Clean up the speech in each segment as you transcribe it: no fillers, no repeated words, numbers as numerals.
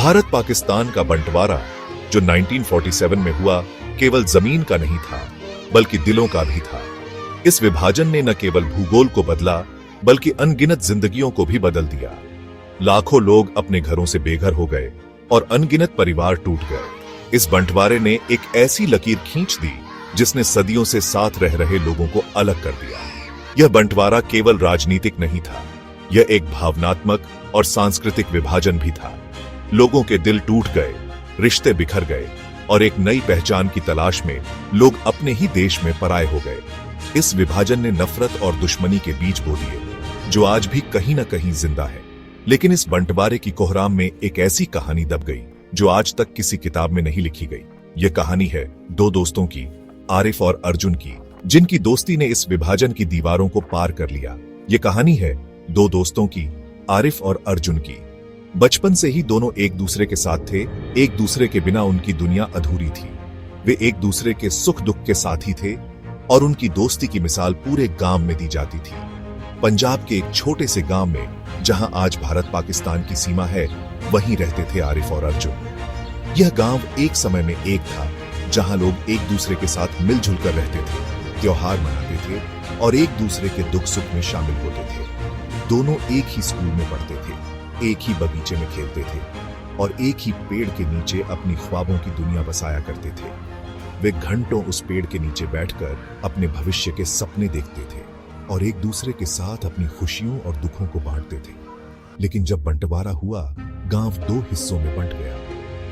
भारत पाकिस्तान का बंटवारा जो 1947 में हुआ केवल जमीन का नहीं था बल्कि दिलों का भी था। इस विभाजन ने न केवल भूगोल को बदला बल्कि अनगिनत जिंदगियों को भी बदल दिया। लाखों लोग अपने घरों से बेघर हो गए और अनगिनत परिवार टूट गए। इस बंटवारे ने एक ऐसी लकीर खींच दी जिसने सदियों से साथ रह रहे लोगों को अलग कर दिया। यह बंटवारा केवल राजनीतिक नहीं था, यह एक भावनात्मक और सांस्कृतिक विभाजन भी था। लोगों के दिल टूट गए, रिश्ते बिखर गए और एक नई पहचान की तलाश में लोग अपने ही देश में पराये हो गए। इस विभाजन ने नफरत और दुश्मनी के बीज बो दिए जो आज भी कहीं न कहीं जिंदा है। लेकिन इस बंटवारे की कोहराम में एक ऐसी कहानी दब गई जो आज तक किसी किताब में नहीं लिखी गई। यह कहानी है दो दोस्तों की, आरिफ और अर्जुन की, जिनकी दोस्ती ने इस विभाजन की दीवारों को पार कर लिया। यह कहानी है दो दोस्तों की, आरिफ और अर्जुन की। बचपन से ही दोनों एक दूसरे के साथ थे, एक दूसरे के बिना उनकी दुनिया अधूरी थी। वे एक दूसरे के सुख दुख के साथी थे और उनकी दोस्ती की मिसाल पूरे गांव में दी जाती थी। पंजाब के एक छोटे से गांव में जहां आज भारत पाकिस्तान की सीमा है, वहीं रहते थे आरिफ और अर्जुन। यह गांव एक समय में एक था जहां लोग एक दूसरे के साथ मिलजुल कर रहते थे, त्योहार मनाते थे और एक दूसरे के दुख सुख में शामिल होते थे। दोनों एक ही स्कूल में पढ़ते थे, एक ही बगीचे में खेलते थे और एक ही पेड़ के नीचे अपनी ख्वाबों की दुनिया बसाया करते थे। वे घंटों उस पेड़ के नीचे बैठकर अपने भविष्य के सपने देखते थे और एक दूसरे के साथ अपनी खुशियों और दुखों को बांटते थे। लेकिन जब बंटवारा हुआ, गांव दो हिस्सों में बंट गया।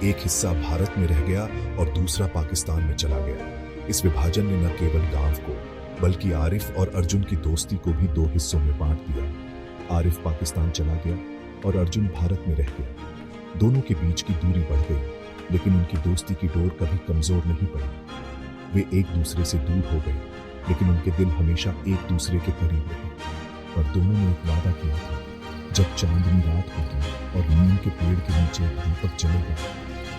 एक हिस्सा भारत में रह गया और दूसरा पाकिस्तान में चला गया। इस विभाजन ने न केवल गांव को बल्कि आरिफ और अर्जुन की दोस्ती को भी दो हिस्सों में बांट दिया। आरिफ पाकिस्तान चला गया और अर्जुन भारत में रह गया। दोनों के बीच की दूरी बढ़ गई, लेकिन उनकी दोस्ती की डोर कभी कमजोर नहीं पड़ी। वे एक दूसरे से दूर हो गए, लेकिन उनके दिल हमेशा एक दूसरे के करीब रहे। और दोनों ने एक वादा किया था, जब चांदनी रात होगी और नीम के पेड़ के नीचे दीपक जलेगा,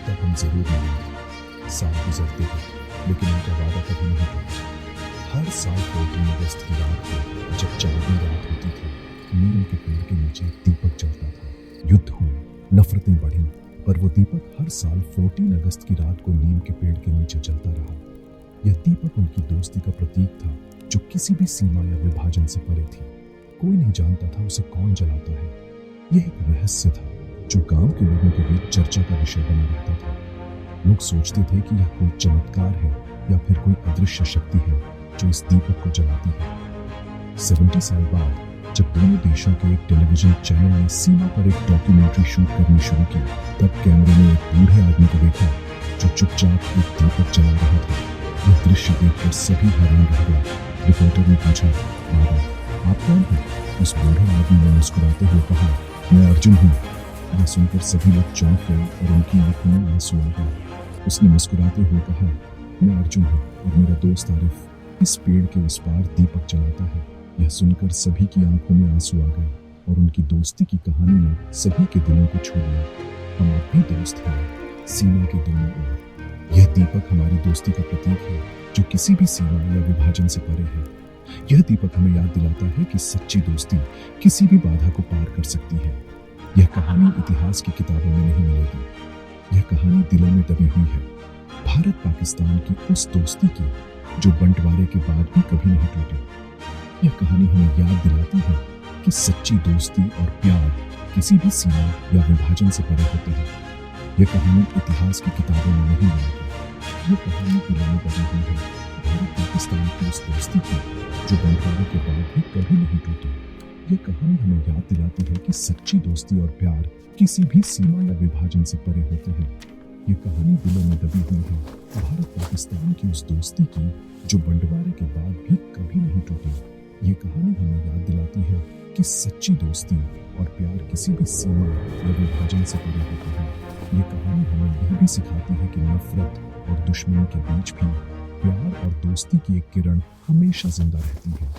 तब हम जरूर मिलेंगे। साल गुजरते गए, लेकिन उनका वादा कभी नहीं टूटा। हर साल 14 अगस्त की रात को जब चांदनी रात होती थी, नीम के पेड़ के नीचे दीपक जलता था। युद्ध हुए, नफरतें बढ़ी, पर वो दीपक हर साल 14 अगस्त की रात को नीम के पेड़ के नीचे जलता रहा। यह दीपक उनकी दोस्ती का प्रतीक था, जो किसी भी सीमा या विभाजन से परे थी। कोई नहीं जानता था उसे कौन जलाता है। यह एक रहस्य था जो गांव के लोगों के बीच चर्चा का विषय बना रहता था। लोग सोचते थे कि यह कोई चमत्कार है या फिर कोई अदृश्य शक्ति है जो इस दीपक को जलाती है। 70 साल बाद जब दोनों देशों के एक टेलीविजन चैनल ने सीमा पर एक डॉक्यूमेंट्री शूट करनी शुरू की, तब कैमरे ने एक बूढ़े आदमी को देखा जो चुपचाप एक दीपक जला रहा था। यह दृश्य देखकर सभी हैरान रह गए। रिपोर्टर ने पूछा, बाबा आप कौन हैं? उस बूढ़े आदमी ने मुस्कुराते हुए कहा, मैं अर्जुन हूँ। यह सुनकर सभी लोग चौंक गए और उनकी आंखों में आंसू आ गए। उसने मुस्कुराते हुए कहा, मैं अर्जुन हूँ और मेरा दोस्त आरिफ इस पेड़ के उस पार दीपक जलाता है। यह सुनकर सभी की आंखों में आंसू आ गए और उनकी दोस्ती की कहानी ने सभी के दिलों को छू लिया। हम अब भी दोस्त हैं, सीमा के दोनों ओर। यह दीपक हमारी दोस्ती का प्रतीक है जो किसी भी सीमा या विभाजन से परे है। यह दीपक हमें याद दिलाता है कि सच्ची दोस्ती किसी भी बाधा को पार कर सकती है। यह कहानी इतिहास की किताबों में नहीं मिलेगी, यह कहानी दिलों में दबी हुई है। भारत पाकिस्तान की उस दोस्ती की जो बंटवारे के बाद भी कभी नहीं टूटी। यह कहानी हमें याद दिलाती है कि सच्ची दोस्ती और प्यार किसी भी सीमा या विभाजन से परे होते हैं। यह कहानी इतिहास की किताबों में नहीं मिलेगी, यह कहानी दिलों में दबी हुई है। भारत पाकिस्तान की उस दोस्ती की जो बंटवारे के बाद भी कभी नहीं टूटी। यह कहानी हमें याद दिलाती है कि सच्ची दोस्ती और प्यार किसी भी सीमा या विभाजन से परे होते हैं। यह कहानी दिलों में दबी हुई है भारत पाकिस्तान की उस दोस्ती की जो बंटवारे के बाद भी कभी नहीं टूटी। ये कहानी हमें याद दिलाती है कि सच्ची दोस्ती और प्यार किसी भी सीमा या विभाजन से परे होता है। ये कहानी हमें यह भी सिखाती है कि नफरत और दुश्मनी के बीच भी प्यार और दोस्ती की एक किरण हमेशा जिंदा रहती है।